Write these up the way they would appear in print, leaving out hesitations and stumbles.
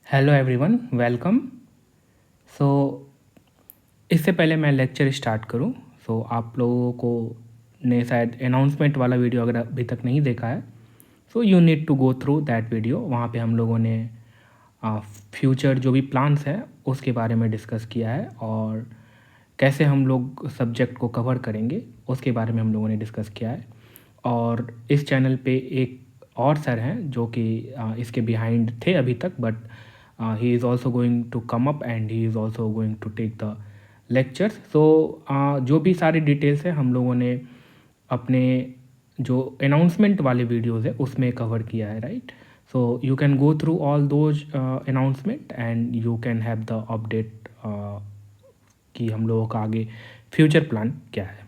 Hello everyone, welcome. सो इससे पहले मैं लेक्चर स्टार्ट करूं, आप लोगों को ने शायद अनाउंसमेंट वाला वीडियो अगर अभी तक नहीं देखा है, so you need to go through that video. वहाँ पे हम लोगों ने फ्यूचर जो भी प्लान्स हैं उसके बारे में डिस्कस किया है और कैसे हम लोग सब्जेक्ट को कवर करेंगे उसके बारे में हम लोगों ने डिस्कस किया है। और इस चैनल पे एक और सर हैं जो कि इसके बिहाइंड थे अभी तक, but he is also going to come up and he is also going to take the lectures. जो भी सारी डिटेल्स है हम लोगों ने अपने जो अनाउंसमेंट वाले वीडियोज़ है उसमें कवर किया है, right. So you can go through all those announcement and you can have the update कि हम लोगों का आगे फ्यूचर प्लान क्या है,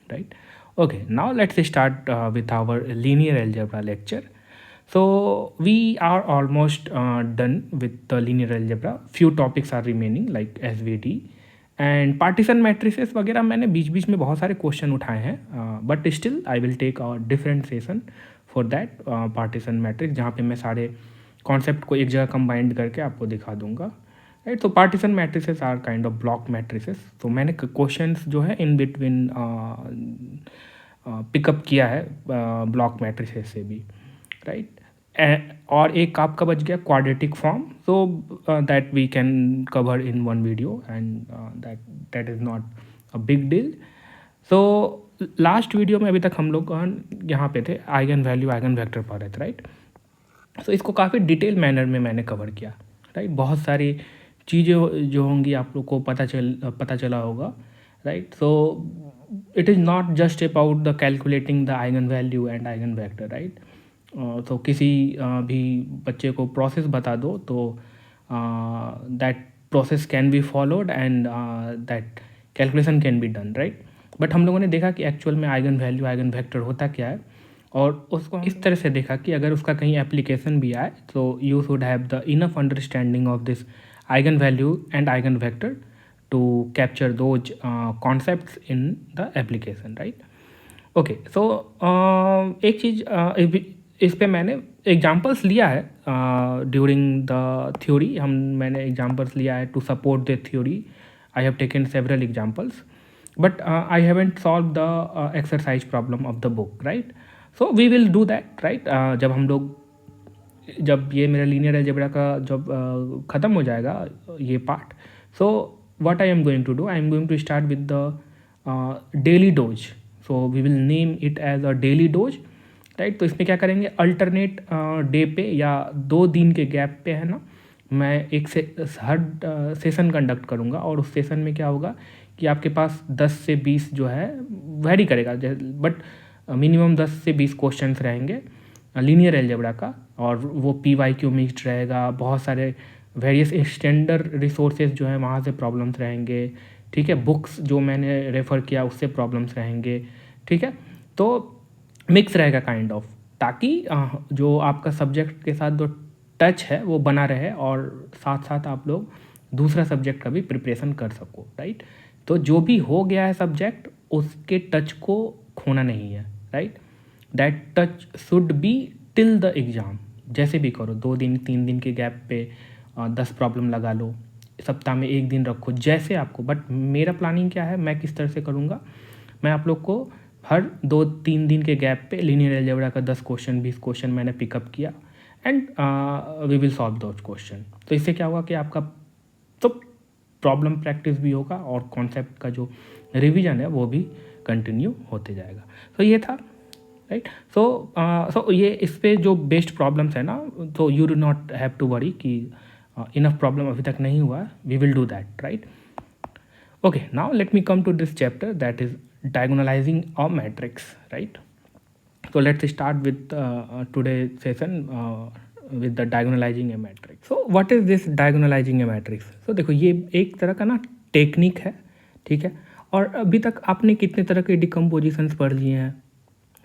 right. Okay, now let's start with our linear algebra lecture. So we are almost done with the linear algebra. Few topics are remaining like SVD and partition matrices वगैरह। मैंने बीच बीच में बहुत सारे क्वेश्चन उठाए हैं, but still I will take a different session for that partition matrix, जहाँ पे मैं सारे कॉन्सेप्ट को एक जगह कंबाइंड करके आपको दिखा दूंगा, राइट। तो partition matrices are kind of block matrices. तो मैंने क्वेश्चंस जो है इन बिटवीन पिकअप किया है ब्लॉक मैट्रिसेस से भी, राइट। और एक आपका बच गया quadratic form, so that we can cover in one video and that is not a big deal. So last video में अभी तक हम लोग यहाँ पे थे आइगन वैल्यू आइगन वेक्टर पर है, राइट। सो इसको काफ़ी डिटेल मैनर में मैंने कवर किया, राइट। बहुत सारी चीज़ें जो होंगी आप लोग को पता चला होगा, right. So it is not just about the calculating the eigen value and eigen vector, right. तो किसी भी बच्चे को प्रोसेस बता दो तो that process can be followed and that calculation can be done, right. But हम लोगों ने देखा कि एक्चुअल में आइगन वैल्यू आइगन वेक्टर होता क्या है, और उसको इस तरह से देखा कि अगर उसका कहीं एप्लीकेशन भी आए तो you should have the enough understanding of this eigen value and eigen vector to capture those concepts in the application, right. Okay, so एक चीज़ इस पे मैंने एग्जांपल्स लिया है ड्यूरिंग द थ्योरी। मैंने एग्जांपल्स लिया है to support the theory. I have taken several examples, but I haven't solve the exercise problem of the book, right. So we will do that, right. जब ये मेरा linear algebra का जब ख़त्म हो जाएगा ये part, so what I am going to do, I am going to start with the daily dose. So we will name it as a daily dose, right. तो इसमें क्या करेंगे, अल्टरनेट डे पे या 2 दिन के गैप पे है ना, मैं हर सेशन कंडक्ट करूँगा। और उस सेशन में क्या होगा कि आपके पास 10 से 20 जो है वेरी करेगा, बट मिनिमम 10 से 20 क्वेश्चंस रहेंगे लीनियर अलजेब्रा का, और वो PYQ मिक्स्ड रहेगा। बहुत सारे वेरियस स्टैंडर्ड रिसोर्सेज जो हैं वहाँ से प्रॉब्लम्स रहेंगे, ठीक है। बुक्स जो मैंने रेफ़र किया उससे प्रॉब्लम्स रहेंगे, ठीक है। तो मिक्स रहेगा काइंड ऑफ, ताकि जो आपका सब्जेक्ट के साथ जो टच है वो बना रहे और साथ साथ आप लोग दूसरा सब्जेक्ट का भी प्रिपरेशन कर सको, राइट। तो जो भी हो गया है सब्जेक्ट उसके टच को खोना नहीं है, right. That touch should be till the exam. जैसे भी करो, 2 दिन 3 दिन के गैप पे 10 प्रॉब्लम लगा लो, सप्ताह में 1 दिन रखो, जैसे आपको। बट मेरा प्लानिंग क्या है, मैं किस तरह से करूँगा, मैं आप लोग को हर 2-3 दिन के गैप पे लीनियर अलजेब्रा का 10 क्वेश्चन 20 क्वेश्चन मैंने पिकअप किया and we will solve those questions. तो इससे क्या होगा कि आपका तो प्रॉब्लम प्रैक्टिस भी होगा और कॉन्सेप्ट का जो रिवीजन है वो भी कंटिन्यू होते जाएगा। तो ये था, राइट। सो ये इस पे जो बेस्ड प्रॉब्लम्स है ना, तो you do not have to worry कि इनफ प्रॉब्लम अभी तक नहीं हुआ, we will do that, right. Okay, now let me come to this chapter, that is diagonalizing a matrix, right. So let's start with today's session with the diagonalizing a matrix. So what is this diagonalizing a matrix? So देखो ये एक तरह का ना technique है, ठीक है। और अभी तक आपने कितने तरह के डिकम्पोजिशंस पढ़ लिए हैं।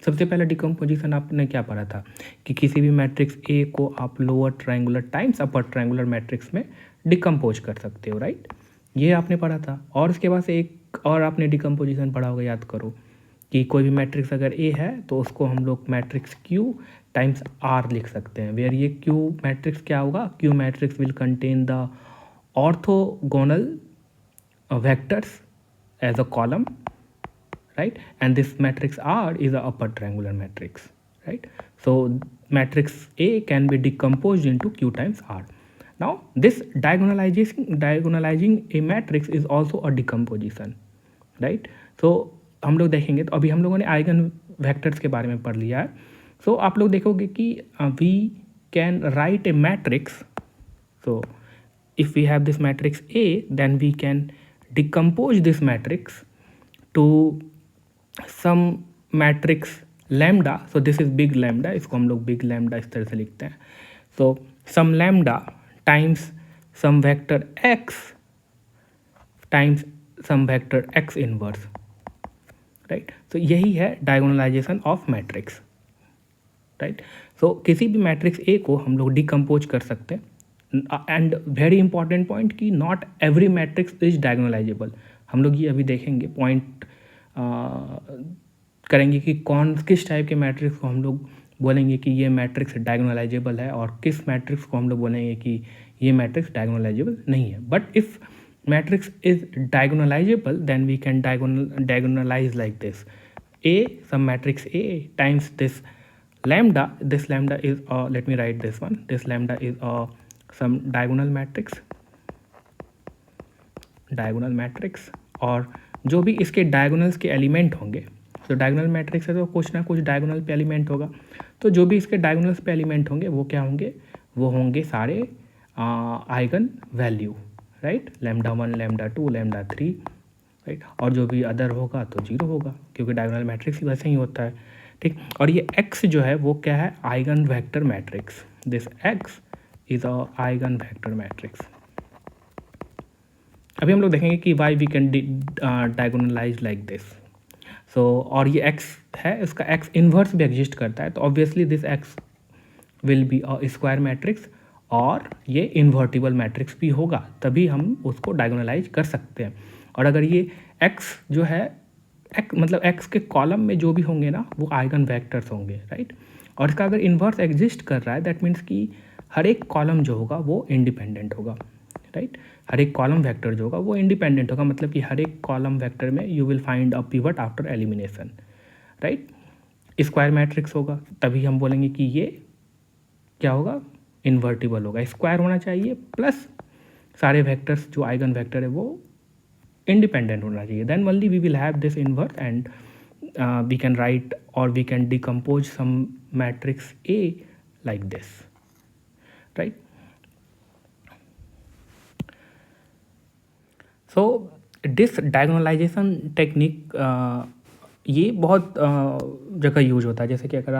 सबसे पहले डिकम्पोजिशन आपने क्या पढ़ा था कि किसी भी मैट्रिक्स ए को आप lower triangular times upper triangular matrix में डिकम्पोज कर सकते हो, राइट। ये आपने पढ़ा था। और उसके बाद से एक और आपने डिकम्पोजिशन पढ़ा होगा, याद करो, कि कोई भी मैट्रिक्स अगर ए है तो उसको हम लोग मैट्रिक्स क्यू टाइम्स आर लिख सकते हैं, वेयर ये क्यू मैट्रिक्स क्या होगा, Q matrix will contain the orthogonal vectors as a column, right? And this matrix R is a upper triangular matrix, right? So matrix A can be decomposed into Q times R. Now this diagonalizing a matrix is also a decomposition, right? So हम लोग देखेंगे, तो अभी हम लोगों ने eigen vectors के बारे में पढ़ लिया है. सो आप लोग देखोगे कि we can write a matrix. So if we have this matrix A, then we can decompose this matrix to some matrix lambda. So this is big lambda, इसको हम लोग big lambda इस तरह से लिखते हैं. So some lambda times some vector x times some vector x inverse, right? So यही है diagonalization of matrix, right? So किसी भी मैट्रिक्स A को हम लोग डिकम्पोज कर सकते हैं. एंड वेरी इंपॉर्टेंट पॉइंट कि not every matrix is diagonalisable. हम लोग ये अभी देखेंगे, पॉइंट करेंगे कि कौन किस टाइप के मैट्रिक्स को हम लोग बोलेंगे कि ये मैट्रिक्स डायगोनलाइजेबल है और किस मैट्रिक्स को हम लोग बोलेंगे कि ये मैट्रिक्स डायगोनलाइजेबल नहीं है. But if matrix is diagonalizable then we can diagonalize like this. A, some matrix A times this lambda. This lambda is let me write this one. This lambda is some diagonal matrix और जो भी इसके diagonals के element होंगे. तो diagonal matrix है तो कुछ ना कुछ डायगोनल पे एलिमेंट होगा. तो जो भी इसके डायगोनल्स पे एलिमेंट होंगे वो क्या होंगे, वो होंगे सारे eigen value, right? Lambda 1, lambda 2, lambda 3, right? और जो भी अदर होगा तो 0 होगा, क्योंकि डायगोनल मैट्रिक्स ही वैसे ही होता है, ठीक? और ये x जो है वो क्या है, eigen vector matrix. This x is a eigen vector matrix. अभी हम लोग देखेंगे कि why we can diagonalize like this. So और ये x है, इसका x इन्वर्स भी एग्जिस्ट करता है, तो obviously this x will be a square matrix और ये इन्वर्टिबल मैट्रिक्स भी होगा, तभी हम उसको डायगोनलाइज कर सकते हैं. और अगर ये x जो है मतलब x के कॉलम में जो भी होंगे ना वो आइगन वेक्टर्स होंगे, राइट? और इसका अगर इन्वर्स एग्जिस्ट कर रहा है दैट मीन्स कि हर एक कॉलम जो होगा वो इंडिपेंडेंट होगा, राइट? हर एक कॉलम वेक्टर जो होगा वो इंडिपेंडेंट होगा, मतलब कि हर एक कॉलम वेक्टर में you will find a pivot after elimination, right? Square matrix होगा तभी हम बोलेंगे कि ये क्या होगा, इन्वर्टिबल होगा. स्क्वायर होना चाहिए प्लस सारे वेक्टर्स जो आइगन वेक्टर है वो इंडिपेंडेंट होना चाहिए. Then only we will have this inverse and we can write और we can decompose some matrix A like this, right? So this diagonalization technique ये बहुत जगह यूज होता है. जैसे कि अगर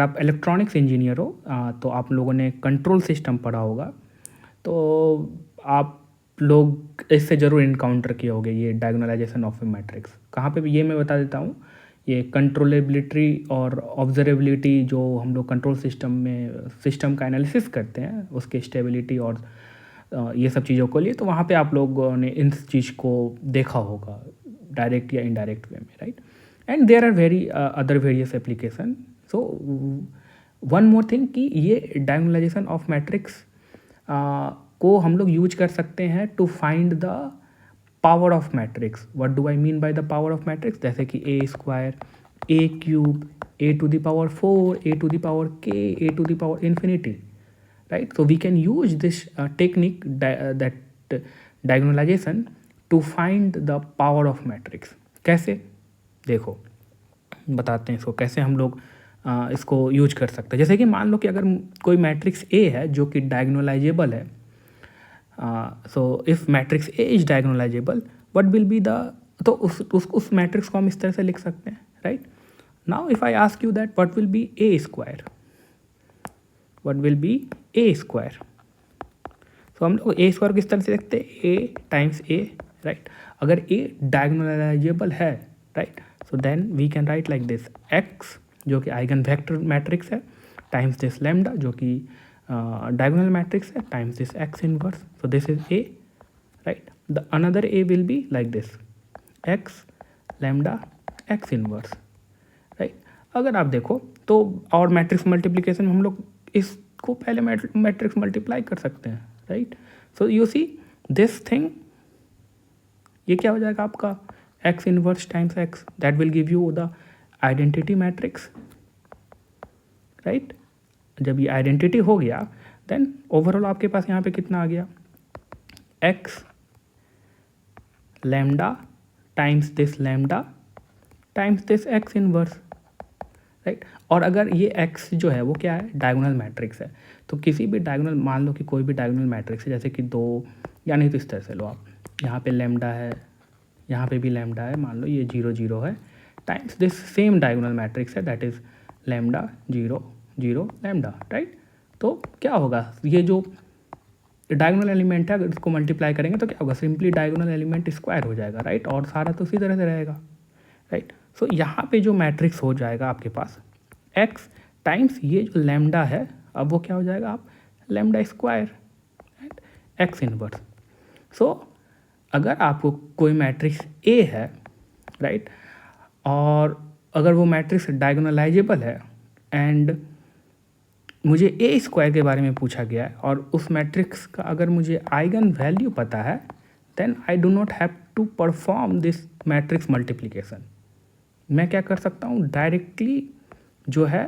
आप इलेक्ट्रॉनिक्स इंजीनियर हो तो आप लोगों ने कंट्रोल सिस्टम पढ़ा होगा, तो आप लोग इससे ज़रूर इनकाउंटर किए होंगे ये डायगोनलाइजेशन ऑफ ए मैट्रिक्स. कहाँ पे भी ये मैं बता देता हूँ. ये कंट्रोलेबिलिटी और ऑब्जर्वेबिलिटी जो हम लोग कंट्रोल सिस्टम में सिस्टम का एनालिसिस करते हैं, उसके स्टेबिलिटी और ये सब चीज़ों को लिए, तो वहाँ पे आप लोगों ने इन चीज़ को देखा होगा डायरेक्ट या इनडायरेक्ट वे में, right? And there are very other various application. So one more thing कि ये डायगोनलाइजेशन ऑफ मैट्रिक्स को हम लोग यूज कर सकते हैं to find the power of matrix. What do I mean by the power of matrix? जैसे कि A square, A cube, A to the power 4, A to the power k, A to the power infinity, right? So we can use this technique, that diagonalization, to find the power of matrix. कैसे? देखो बताते हैं इसको कैसे हम लोग इसको use कर सकते हैं. जैसे कि मान लो कि अगर कोई मैट्रिक्स A है जो कि डायगोनलाइजेबल है, so if matrix A is diagonalisable what will be the, तो उस मैट्रिक्स को हम इस तरह से लिख सकते हैं, right? Now if I ask you that what will B A square, what will B A square. तो हम लोग A स्क्वायर किस तरह से लिखते हैं, A टाइम्स A, राइट? अगर A डायगोनलाइजेबल है, right, so then we can write like this, x जो कि आइगन वेक्टर मैट्रिक्स है टाइम्स दिस लैम्डा जो कि डायगोनल मैट्रिक्स है times this x inverse. So this is A, right? The another A will be like this, x lambda x inverse, right? अगर आप देखो तो और मैट्रिक्स मल्टीप्लिकेशन में हम लोग इसको पहले मैट्रिक्स मल्टीप्लाई कर सकते हैं, right. So you see this thing, ये क्या हो जाएगा आपका x inverse times x, that will give you the identity matrix, right. जब ये आइडेंटिटी हो गया देन ओवरऑल आपके पास यहाँ पे कितना आ गया, x lambda times this lambda times this x inverse, right. और अगर ये एक्स जो है वो क्या है, डायगोनल मैट्रिक्स है, तो किसी भी डायगोनल, मान लो कि कोई भी डायगोनल मैट्रिक्स है, जैसे कि 2 या नहीं तो इस तरह से लो आप, यहाँ पे लैम्डा है, यहाँ पे भी लैम्डा है, मान लो ये 0 0 है, times this same diagonal matrix है that is lambda 0 0 lambda, right. तो क्या होगा, ये जो डायगोनल एलिमेंट है अगर इसको मल्टीप्लाई करेंगे तो क्या होगा, सिंपली डायगोनल एलिमेंट स्क्वायर हो जाएगा, राइट। और सारा तो उसी तरह से रहेगा, राइट। सो यहाँ पे जो मैट्रिक्स हो जाएगा आपके पास एक्स टाइम्स ये जो लैम्डा है, अब वो क्या हो जाएगा, आप lambda square, right, x inverse. So अगर आपको कोई मैट्रिक्स ए है, राइट, और अगर वो मैट्रिक्स डायगोनलाइजेबल है एंड मुझे ए स्क्वायर के बारे में पूछा गया है और उस मैट्रिक्स का अगर मुझे आइगन वैल्यू पता है, then I do not have to perform this matrix multiplication. मैं क्या कर सकता हूँ, डायरेक्टली जो है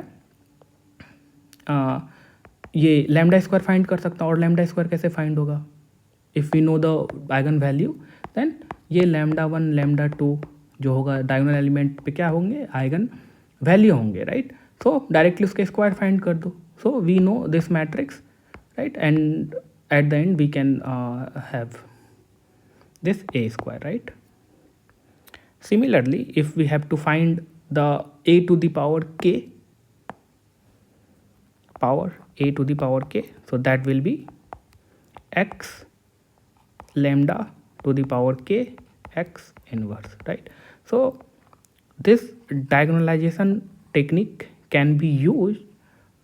ये लैम्डा स्क्वायर फाइंड कर सकता हूँ। और लैम्डा स्क्वायर कैसे फाइंड होगा, if we know the eigen value then ये लैम्डा 1 लैम्डा 2 जो होगा डायगोनल एलिमेंट पे क्या होंगे, आइगन वैल्यू होंगे, राइट। सो डायरेक्टली उसके स्क्वायर फाइंड कर दो, so we know this matrix, right, and at the end we can have this a square, right. Similarly, if we have to find the a to the power k, so that will be x lambda to the power k x inverse, right. So this diagonalization technique can be used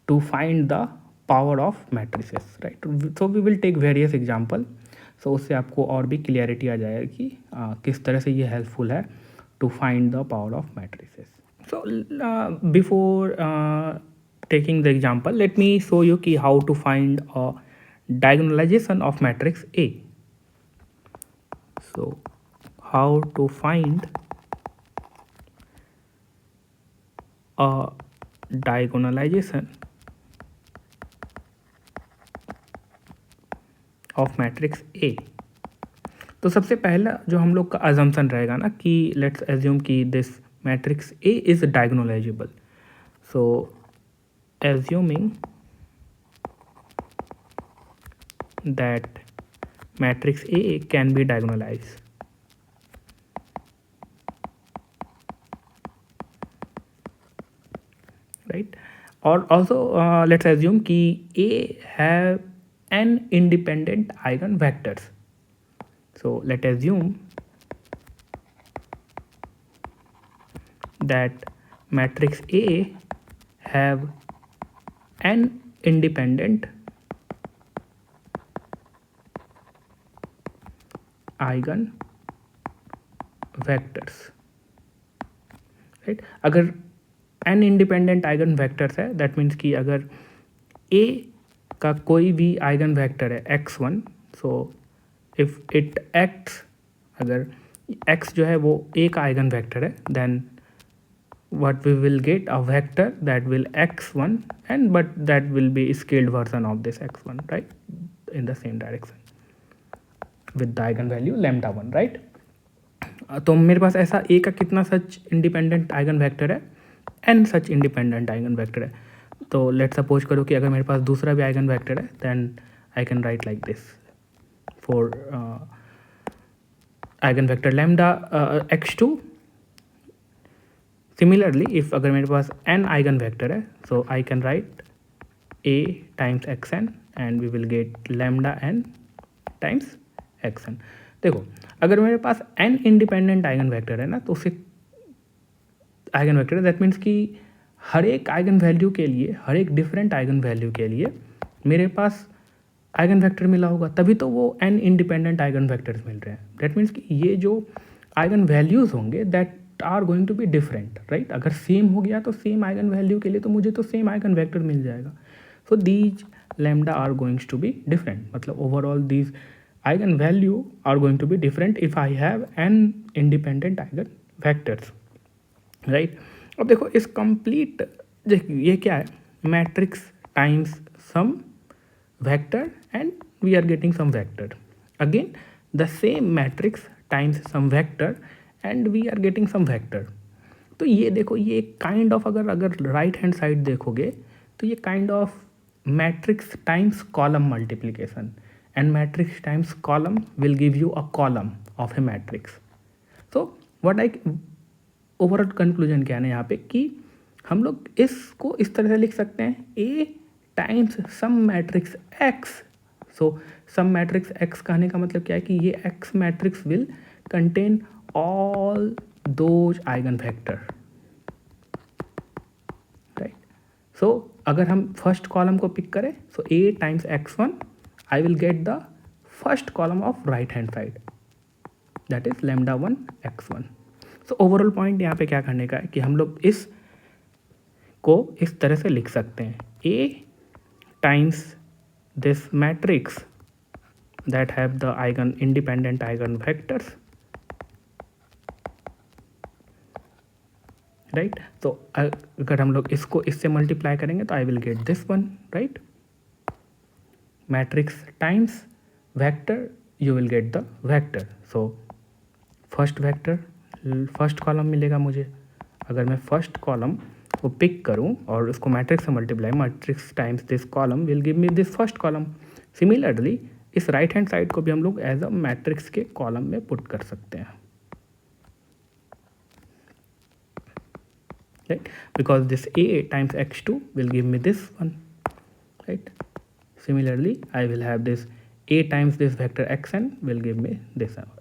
to find the power of matrices, right. So we will take various example, so उससे आपको और भी clarity आ जाएगी कि किस तरह से ये हेल्पफुल है to find the power of matrices. So before taking the example, let me show you कि how to find a diagonalization of matrix A. So how to find a diagonalization of matrix A. तो सबसे पहला जो हम लोग का assumption रहेगा ना कि लेट्स एज्यूम कि this matrix A is diagonalizable. So assuming that matrix A can be diagonalize, right. और ऑल्सो लेट्स एज्यूम कि A have n independent eigenvectors. So let assume that matrix A have n independent eigenvectors, right. अगर n independent eigen vectors है that means कि अगर A का कोई भी eigen vector है x1, so if it acts, अगर x जो है वो A का आइगन वेक्टर है then what we will get a vector that will x1 and but that will be scaled version of this x1, right, in the same direction with the eigenvalue lambda 1, right. तो मेरे पास ऐसा A का कितना सच independent eigen vector है, n सच independent eigen vector है। तो let suppose करो कि अगर मेरे पास दूसरा भी आइगन वेक्टर है then I can write like this for eigen vector lambda x2। Similarly if अगर मेरे पास n आइगन वेक्टर है so I can write a times xn and we will get lambda n times xn। देखो अगर मेरे पास n independent eigen vector है ना तो उससे आइगन वेक्टर दैट मीन्स कि हर एक आइगन वैल्यू के लिए, हर एक डिफरेंट आइगन वैल्यू के लिए मेरे पास आइगन वेक्टर मिला होगा, तभी तो वो n इंडिपेंडेंट आइगन वेक्टर्स मिल रहे हैं। दैट मीन्स कि ये जो आइगन वैल्यूज़ होंगे that are going to be different, right. अगर सेम हो गया तो सेम आइगन वैल्यू के लिए तो मुझे तो सेम आइगन वेक्टर मिल जाएगा. So these lambda are goings to be different, मतलब overall these eigen value are going to be different if I have n independent eigen vectors, right. अब देखो इस कंप्लीट, देखिए ये क्या है, matrix times some vector and we are getting some vector. Again the same matrix times some vector and we are getting some vector. तो ये देखो ये काइंड ऑफ, अगर राइट हैंड साइड देखोगे तो ये kind of matrix times column multiplication, and matrix times column will give you a column of A matrix. तो what I overall conclusion क्या है यहाँ पे कि हम लोग इसको इस तरह से लिख सकते हैं, A times some matrix x. So some matrix x कहने का मतलब क्या है कि ये x matrix will contain all those eigen vector, right. So अगर हम फर्स्ट कॉलम को पिक करें, so A times x one, I will get the first column of right hand side, that is lambda one x one. So overall point यहाँ पे क्या करने का है कि हम लोग इस को इस तरह से लिख सकते हैं, A times this matrix that have the eigen independent eigen vectors, right. तो अगर हम लोग इसको इससे मल्टीप्लाई करेंगे तो I will get this one, right. Matrix times vector, you will get the vector. So first vector, first column मिलेगा मुझे. अगर मैं फर्स्ट कॉलम को पिक करूं और उसको मैट्रिक्स से multiply, matrix times this column will give me this first column. Similarly इस राइट हैंड साइड को भी हम लोग एज अ मैट्रिक्स के कॉलम में पुट कर सकते हैं, right, because this a times x2 will give me this one, right. Similarly I will have this a times this vector xn will give me this one,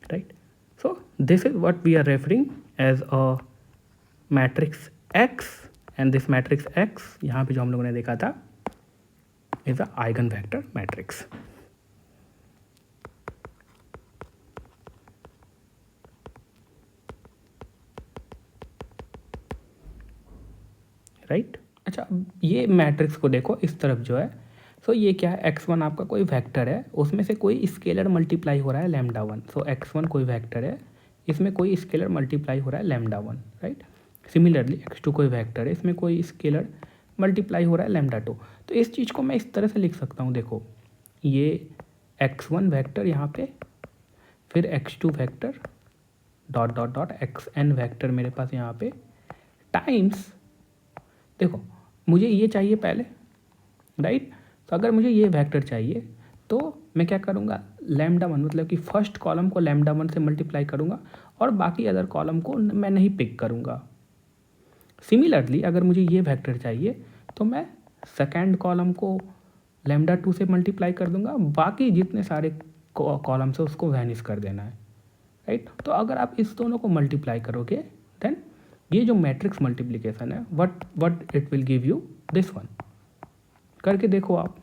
right. So this is what we are referring as a matrix x, and this matrix x यहाँ पे जो हम लोगों ने देखा था is a eigen vector matrix. Right. अच्छा, ये मैट्रिक्स को देखो इस तरफ जो है, सो ये क्या है, x1 आपका कोई वेक्टर है, उसमें से कोई स्केलर मल्टीप्लाई हो रहा है लैम्डा वन. सो x1 कोई वेक्टर है, इसमें कोई स्केलर मल्टीप्लाई हो रहा है lambda one, right. Similarly x2 कोई वेक्टर है, इसमें कोई स्केलर मल्टीप्लाई हो रहा है लैम्डा टू. तो इस चीज़ को मैं इस तरह से लिख सकता हूँ, देखो ये x1 वेक्टर यहाँ पे, फिर x2 vector dot dot dot xn vector मेरे पास यहाँ पे, टाइम्स, देखो मुझे ये चाहिए पहले, राइट. तो अगर मुझे ये वेक्टर चाहिए तो मैं क्या करूँगा, लैम्डा वन मतलब कि फर्स्ट कॉलम को लैम्डा वन से मल्टीप्लाई करूँगा और बाकी अदर कॉलम को मैं नहीं पिक करूँगा. सिमिलरली अगर मुझे ये वेक्टर चाहिए तो मैं सेकेंड कॉलम को लैम्डा टू से मल्टीप्लाई कर दूँगा, बाकी जितने सारे कॉलम से उसको वैनिश कर देना है, राइट. तो अगर आप इस दोनों को मल्टीप्लाई करोगे देन ये जो मैट्रिक्स मल्टीप्लिकेशन है what it will give you this one. करके देखो आप,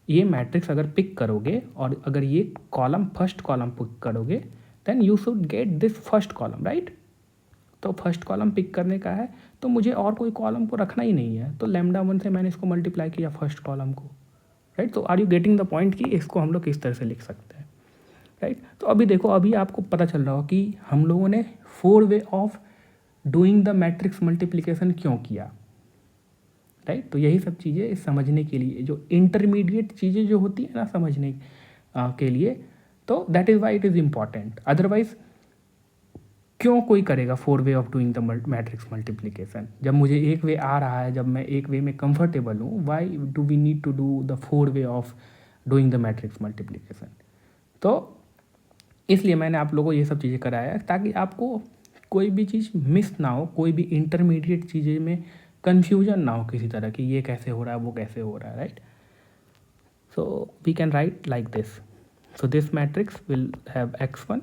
ये मैट्रिक्स अगर पिक करोगे और अगर ये कॉलम फर्स्ट कॉलम पिक करोगे then you should get this first column, right. तो फर्स्ट कॉलम पिक करने का है तो मुझे और कोई कॉलम को रखना ही नहीं है, तो लैम्डा वन से मैंने इसको मल्टीप्लाई किया फर्स्ट कॉलम को, राइट. तो are you getting the point कि इसको हम लोग किस तरह से लिख सकते हैं, राइट. तो अभी देखो, अभी आपको पता चल रहा हो कि हम लोगों ने 4 way of doing the matrix multiplication क्यों किया, राइट. तो यही सब चीज़ें समझने के लिए, जो इंटरमीडिएट चीज़ें जो होती है ना समझने के लिए, तो that is why it is important. Otherwise क्यों कोई करेगा 4 way of doing the matrix multiplication, जब मुझे एक वे आ रहा है, जब मैं एक वे में कंफर्टेबल हूँ, why do we need to do the 4 way of doing the matrix multiplication. तो इसलिए मैंने आप लोगों को ये सब चीज़ें कराया ताकि आपको कोई भी चीज़ मिस ना हो, कोई भी इंटरमीडिएट चीज़ें में कन्फ्यूजन ना हो किसी तरह की, ये कैसे हो रहा है वो कैसे हो रहा है, right. So we can write like this. So this matrix will have x1,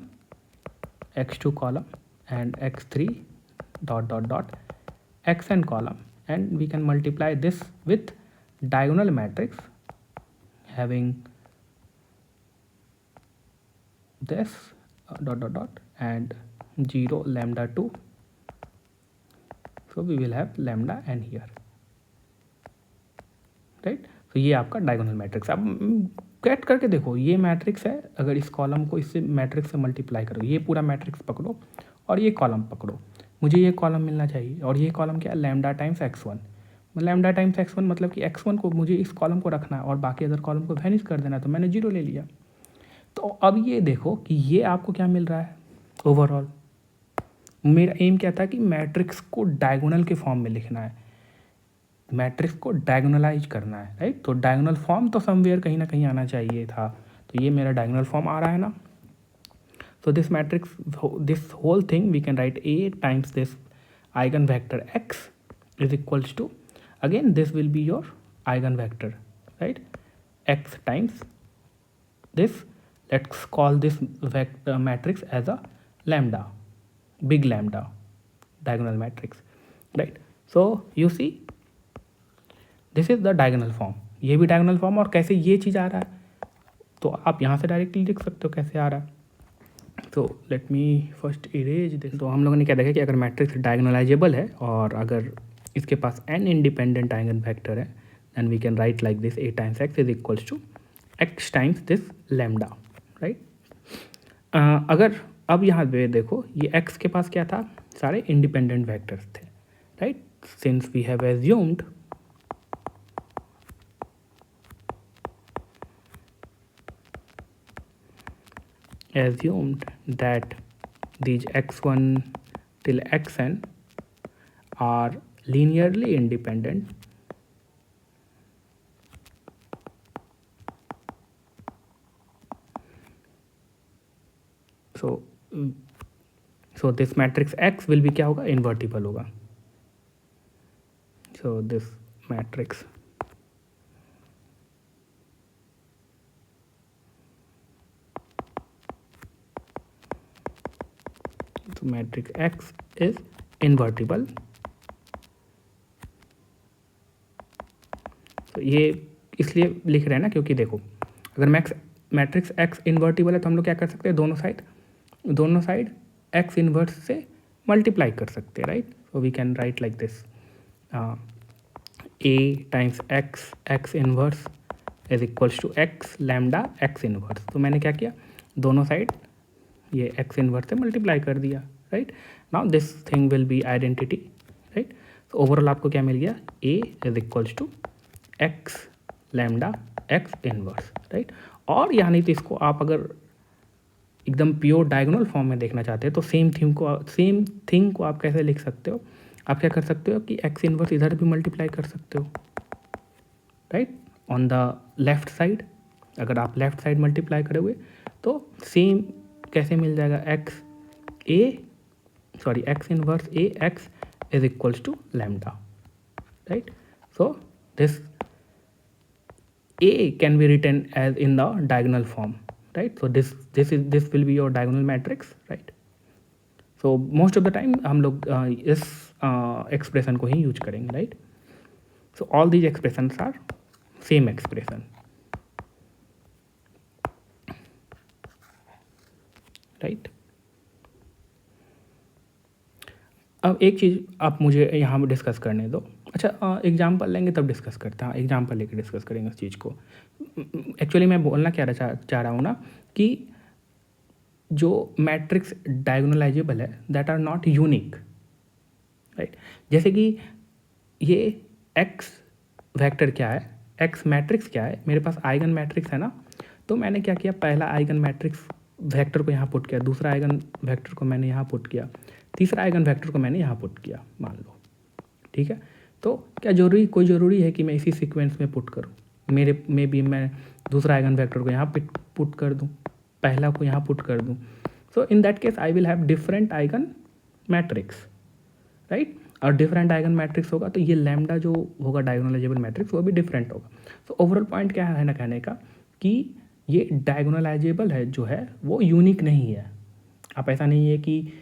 x2 column and x3 dot dot dot xn column, and we can multiply this with diagonal matrix having this dot dot dot and 0 lambda 2. So we will have lambda n here, right. तो ये आपका diagonal matrix. अब cat करके देखो, ये matrix है, अगर इस कॉलम को इससे मैट्रिक्स से मल्टीप्लाई करो, ये पूरा मैट्रिक्स पकड़ो और ये कॉलम पकड़ो, मुझे ये कॉलम मिलना चाहिए. और ये कॉलम क्या है, lambda times x1. Lambda times x1 मतलब कि x1 को मुझे इस कॉलम को रखना है और बाकी अदर कॉलम को वैनिश कर देना है, तो मैंने 0 ले लिया. तो अब ये देखो कि ये आपको क्या मिल रहा है ओवरऑल. मेरा एम क्या था कि मैट्रिक्स को डायगोनल के फॉर्म में लिखना है, मैट्रिक्स को डायगोनलाइज करना है, राइट. तो डायगोनल फॉर्म तो समवेयर कहीं ना कहीं आना चाहिए था, तो ये मेरा डायगोनल फॉर्म आ रहा है ना. So this matrix, this whole thing we can write A times this eigenvector x is equals to, again this will be your eigenvector, right, x times this, let's call this vector matrix as a lambda, big lambda diagonal matrix, right. So you see this is the diagonal form, ये भी diagonal form. और कैसे ये चीज़ आ रहा है, तो आप यहाँ से डायरेक्टली लिख सकते हो कैसे आ रहा है. तो let me first erase this. तो हम लोगों ने क्या देखा कि अगर मैट्रिक्स डायगोनलाइजेबल है और अगर इसके पास n इंडिपेंडेंट आइगन वेक्टर है, then we can write like this, a times x is equals to x times this lambda, right. अगर अब यहाँ पे देखो, ये x के पास क्या था, सारे इंडिपेंडेंट वेक्टर्स थे, right. Since we have assumed that these x1 till xn are linearly independent, so this matrix x will be क्या होगा, invertible होगा. So this matrix तो मैट्रिक्स x इज इन्वर्टिबल. तो ये इसलिए लिख रहे हैं ना, क्योंकि देखो अगर मैट्रिक्स x इन्वर्टिबल है तो हम लोग क्या कर सकते हैं, दोनों साइड x इन्वर्स से मल्टीप्लाई कर सकते हैं, right. So we can write like this, a times x inverse is equals to x lambda x inverse. तो मैंने क्या किया, दोनों साइड ये x इन्वर्स से मल्टीप्लाई कर दिया, right. Now this thing will be identity, right. तो ओवरऑल आपको क्या मिल गया, a is equals to x lambda x inverse, right. और यानी तो इसको आप अगर एकदम प्योर डायगोनल फॉर्म में देखना चाहते हैं तो सेम थिंग को आप कैसे लिख सकते हो, आप क्या कर सकते हो कि x इन्वर्स इधर भी मल्टीप्लाई कर सकते हो, right, on the left side. अगर आप लेफ्ट साइड मल्टीप्लाई करोगे तो सेम कैसे मिल जाएगा, x inverse a x is equals to lambda, right. So this a can be written as in the diagonal form, right. So this will be your diagonal matrix, right. So most of the time हम लोग इस expression को ही use करेंगे, right. So all these expressions are same expression, right. अब एक चीज़ आप मुझे यहाँ पर डिस्कस करने दो. अच्छा, एग्जाम्पल लेंगे तब डिस्कस करते हैं. एग्जाम्पल लेके डिस्कस करेंगे उस चीज़ को. एक्चुअली मैं बोलना क्या चाह रहा हूँ ना कि जो मैट्रिक्स डायगोनलाइजेबल है that are not unique, right. जैसे कि ये एक्स वेक्टर क्या है, एक्स मैट्रिक्स क्या है, मेरे पास आइगन मैट्रिक्स है ना. तो मैंने क्या किया, पहला आइगन मैट्रिक्स वेक्टर को यहाँ पुट किया, दूसरा आइगन वेक्टर को मैंने यहाँ पुट किया, तीसरा आइगन वेक्टर को मैंने यहाँ पुट किया, मान लो, ठीक है. तो क्या कोई ज़रूरी है कि मैं इसी सीक्वेंस में पुट करूँ, मेरे में भी मैं दूसरा आइगन वेक्टर को यहाँ पुट कर दूँ, पहला को यहाँ पुट कर दूँ. So in that case I will have different eigen matrix, right. और डिफरेंट आइगन मैट्रिक्स होगा तो ये लैम्डा जो होगा डायगोनलाइजेबल मैट्रिक्स वो भी डिफरेंट होगा. तो ओवरऑल पॉइंट क्या है ना कहने का कि ये डायगोनलाइजेबल है जो है वो यूनिक नहीं है. आप ऐसा नहीं है कि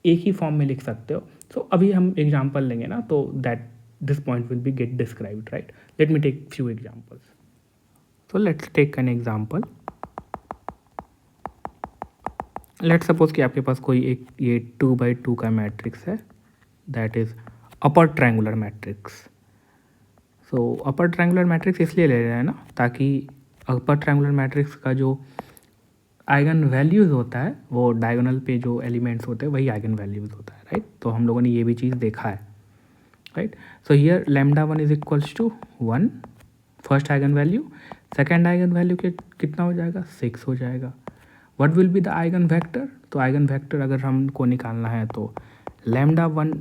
एक ही फॉर्म में लिख सकते हो. सो अभी हम एग्जांपल लेंगे ना तो that this point will be get described, right. Let me take few examples. So let's take an example. Let's suppose कि आपके पास कोई एक ये 2 by 2 का मैट्रिक्स है, that is upper triangular matrix. So upper triangular matrix इसलिए ले रहे हैं ना, ताकि अपर ट्रायंगुलर मैट्रिक्स का जो आइगन वैल्यूज़ होता है वो डायगोनल पे जो एलिमेंट्स होते हैं वही आइगन वैल्यूज़ होता है, राइट। तो हम लोगों ने ये भी चीज़ देखा है, right. So here λ1 is equals to 1 first eigen value, second eigen value के कितना हो जाएगा 6 हो जाएगा। What will be the eigen vector, तो आइगन वेक्टर अगर हमको निकालना है तो λ1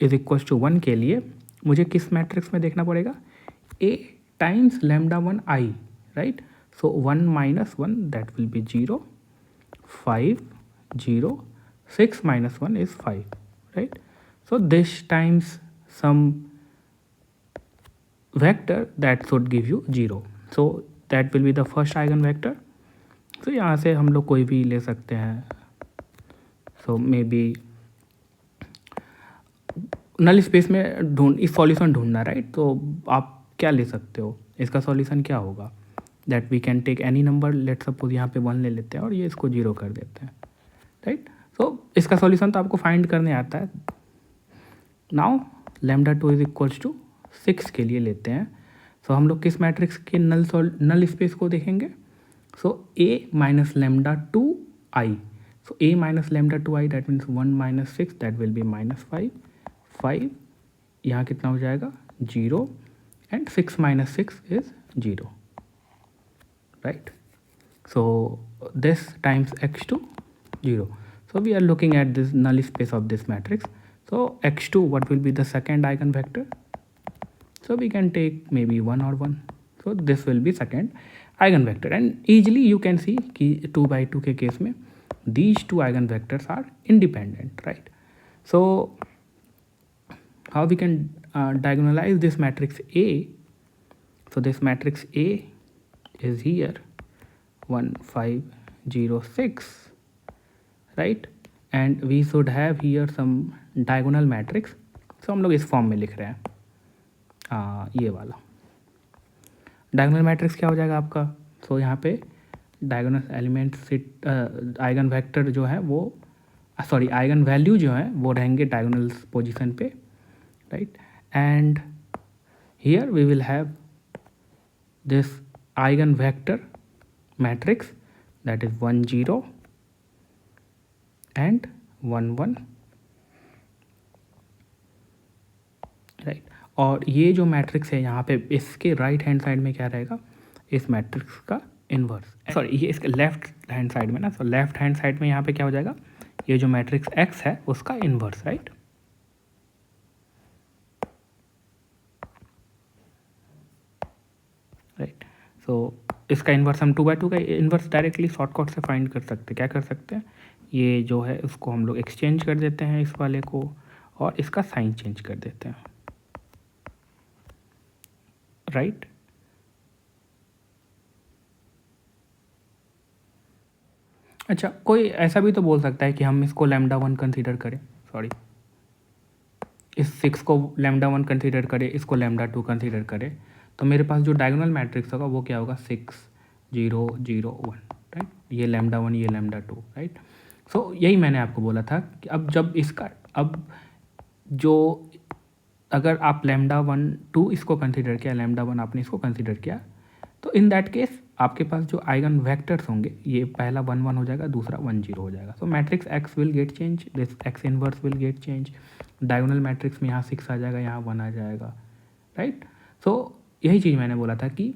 इज इक्वल्स टू 1 के लिए मुझे किस मैट्रिक्स में देखना पड़ेगा, A times λ1 I, right. So 1 minus 1 that will be 0, 5 0, 6 minus 1 is 5, right. So this times some vector that should give you 0, so that will be the first eigen vector. So यहाँ से हम लोग कोई भी ले सकते हैं, so maybe नल स्पेस में इस सॉल्यूशन ढूंढना, राइट। तो आप क्या ले सकते हो, इसका सॉल्यूशन क्या होगा, that we can take any number, let suppose यहाँ पे 1 ले लेते हैं और ये इसको 0 कर देते हैं, राइट। सो इसका सॉल्यूशन तो आपको फाइंड करने आता है। नाउ λ2 इज इक्वल्स टू 6 के लिए लेते हैं। सो हम लोग किस मैट्रिक्स के नल स्पेस को देखेंगे, सो A minus λ2I, so A minus λ2I that means 1 minus 6 that will be -5, 5 यहाँ कितना हो जाएगा 0 and 6 minus 6 is 0, right. So this times x2 0, so we are looking at this null space of this matrix. So x2 what will be the second eigenvector, so we can take maybe 1 or 1, so this will be second eigenvector and easily you can see कि 2 by 2 के case में these two eigenvectors are independent, right. So how we can diagonalize this matrix A, so this matrix A is here 1 5 0 6, right, and we should have here some diagonal matrix. So हम लोग इस form में लिख रहे हैं, ये वाला diagonal matrix क्या हो जाएगा आपका, सो यहाँ पे diagonal element sit eigen vector जो है वो सॉरी आइगन वैल्यू जो है वो रहेंगे डायगोनल पोजीशन पे, right. And here we will have this eigenvector matrix that is 1 0 and 1 1, right. और ये जो मैट्रिक्स है यहाँ पे इसके राइट हैंड साइड में क्या रहेगा, इस मैट्रिक्स का इन्वर्स, सॉरी ये इसके लेफ्ट हैंड साइड में ना, तो लेफ्ट हैंड साइड में यहाँ पे क्या हो जाएगा, ये जो मैट्रिक्स x है उसका इन्वर्स, राइट। राइट, सो इसका इन्वर्स हम 2 by 2 का इन्वर्स डायरेक्टली शॉर्टकट से फाइंड कर सकते हैं। क्या कर सकते हैं, ये जो है उसको हम लोग एक्सचेंज कर देते हैं इस वाले को और इसका साइन चेंज कर देते हैं, राइट। अच्छा, कोई ऐसा भी तो बोल सकता है कि हम इसको λ1 कंसीडर करें, सॉरी इस 6 को λ1 कंसीडर करें, इसको λ2 कंसीडर करें, तो मेरे पास जो डायगोनल मैट्रिक्स होगा वो क्या होगा 6 0 0 1, राइट। ये λ1 ये λ2, राइट। सो यही मैंने आपको बोला था कि अब जब इसका अब जो अगर आप λ1 2 इसको कंसीडर किया, λ1 आपने इसको कंसीडर किया, तो इन दैट केस आपके पास जो आइगन वेक्टर्स होंगे ये पहला 1 1 हो जाएगा, दूसरा 1 0 हो जाएगा। So matrix x will get change, this x inverse will get change, diagonal matrix में यहाँ 6 आ जाएगा, यहाँ 1 आ जाएगा, राइट। सो यही चीज़ मैंने बोला था कि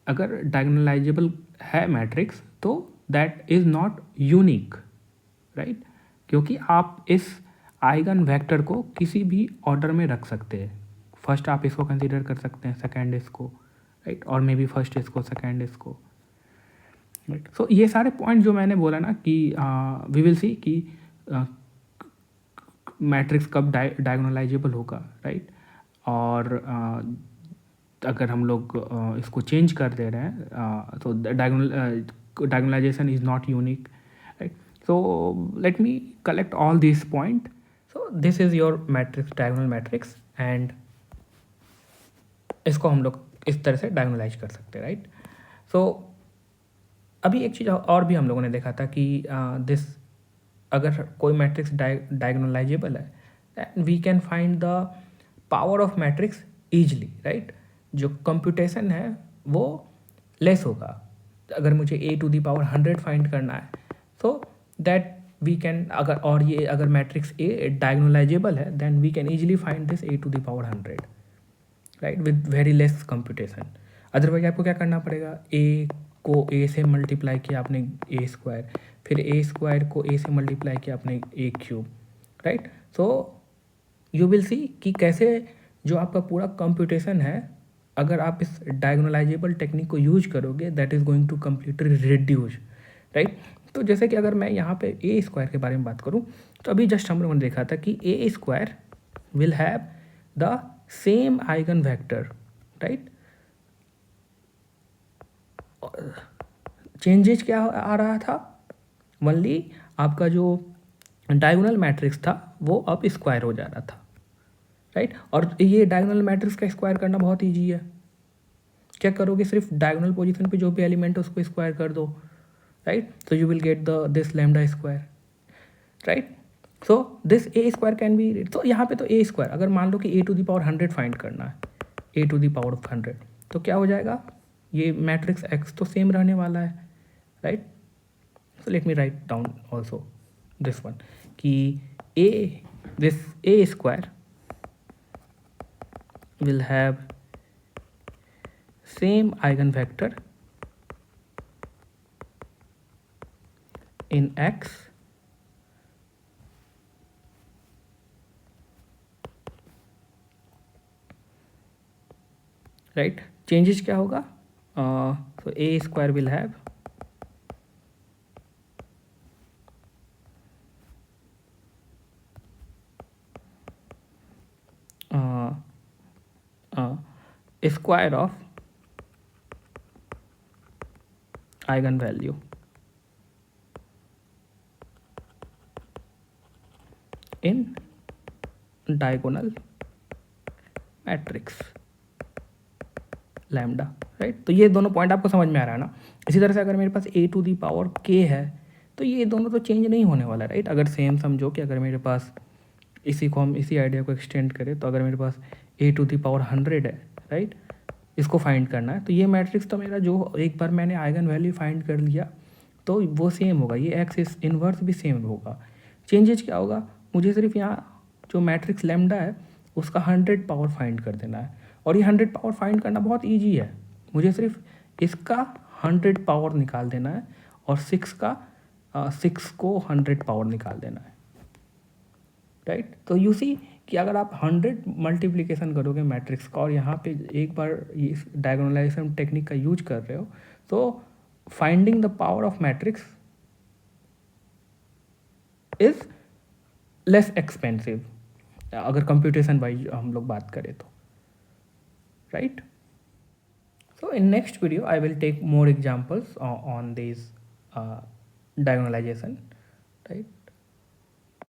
अगर डायगोनलाइजेबल है मैट्रिक्स तो that is not unique, right, क्योंकि आप इस आइगन वेक्टर को किसी भी ऑर्डर में रख सकते हैं। फर्स्ट आप इसको कंसीडर कर सकते हैं, सेकंड इसको, राइट, और मे बी फर्स्ट इसको सेकंड इसको, राइट। सो ये सारे पॉइंट जो मैंने बोला ना कि वी विल सी कि मैट्रिक्स कब डायगोनलाइजेबल होगा, राइट। और अगर हम लोग इसको चेंज कर दे रहे हैं तो diagonalization is not unique, right. So let me collect all this point. So this is your matrix, diagonal matrix, and इसको हम लोग इस तरह से डायगोनलाइज कर सकते हैं, राइट। सो अभी एक चीज़ और भी हम लोगों ने देखा था कि दिस, अगर कोई मैट्रिक्स डायगोनलाइजेबल है, we can find the power of matrix easily, right. जो कंप्यूटेशन है वो लेस होगा। अगर मुझे A to the power 100 find करना है, सो दैट वी कैन, अगर, और ये अगर मैट्रिक्स ए डायगोनलाइजेबल है, then we can easily find this A to the power 100, right, with very less computation. Otherwise आपको क्या करना पड़ेगा, ए को ए से मल्टीप्लाई किया आपने ए स्क्वायर, फिर ए स्क्वायर को ए से मल्टीप्लाई किया आपने A cube, right. So you will see कि कैसे जो आपका पूरा कंप्यूटेशन है, अगर आप इस डायगोनलाइजेबल टेक्निक को यूज करोगे, that is going to completely reduce, right. तो जैसे कि अगर मैं यहाँ पे ए स्क्वायर के बारे में बात करूँ, तो अभी जस्ट हम लोगों ने देखा था कि A square will have the same eigen vector, right. Changes क्या आ रहा था, ओनली आपका जो डायगोनल मैट्रिक्स था वो अब स्क्वायर हो जा रहा था, राइट। और ये डायगोनल मैट्रिक्स का स्क्वायर करना बहुत ईजी है। क्या करोगे, सिर्फ डायगोनल पोजीशन पे जो भी एलिमेंट है उसको स्क्वायर कर दो, right. So you will get the this lambda square, right. So this A square can be, तो यहाँ पे तो ए स्क्वायर, अगर मान लो कि ए टू द पावर 100 फाइंड करना है, ए टू द पावर ऑफ 100, तो क्या हो जाएगा, ये मैट्रिक्स एक्स तो सेम रहने वाला है, right. So let me write down also this one कि A, this A square will have same eigenvector in x right, changes क्या होगा, so a square will have square of eigenvalue in diagonal matrix lambda, right. तो ये दोनों point आपको समझ में आ रहा है ना। इसी तरह से अगर मेरे पास ए टू दी पावर के है, तो ये दोनों तो चेंज नहीं होने वाला, राइट। अगर सेम समझो कि अगर मेरे पास, इसी को हम इसी आइडिया को एक्सटेंड करें, तो अगर मेरे पास ए टू दी पावर 100 है, राइट, इसको फाइंड करना है, तो ये मैट्रिक्स तो मेरा जो एक बार मैंने आइगन वैल्यू फाइंड कर लिया तो वो सेम होगा, ये एक्स इनवर्स भी सेम होगा। चेंजेज क्या होगा, मुझे सिर्फ यहाँ जो मैट्रिक्स लैम्डा है उसका 100 पावर फाइंड कर देना है, और ये 100 पावर फाइंड करना बहुत ईजी है। मुझे सिर्फ इसका 100 पावर निकाल देना है और 6 को 100 पावर निकाल देना है, राइट। तो यू सी कि अगर आप 100 मल्टीप्लिकेशन करोगे मैट्रिक्स का और यहाँ पे एक बार इस डायगोनलाइजेशन टेक्निक का यूज कर रहे हो, तो finding the power of matrix is less expensive, अगर कंप्यूटेशन वाइज हम लोग बात करें तो, right. So in next video I will take more examples on this diagonalization, right.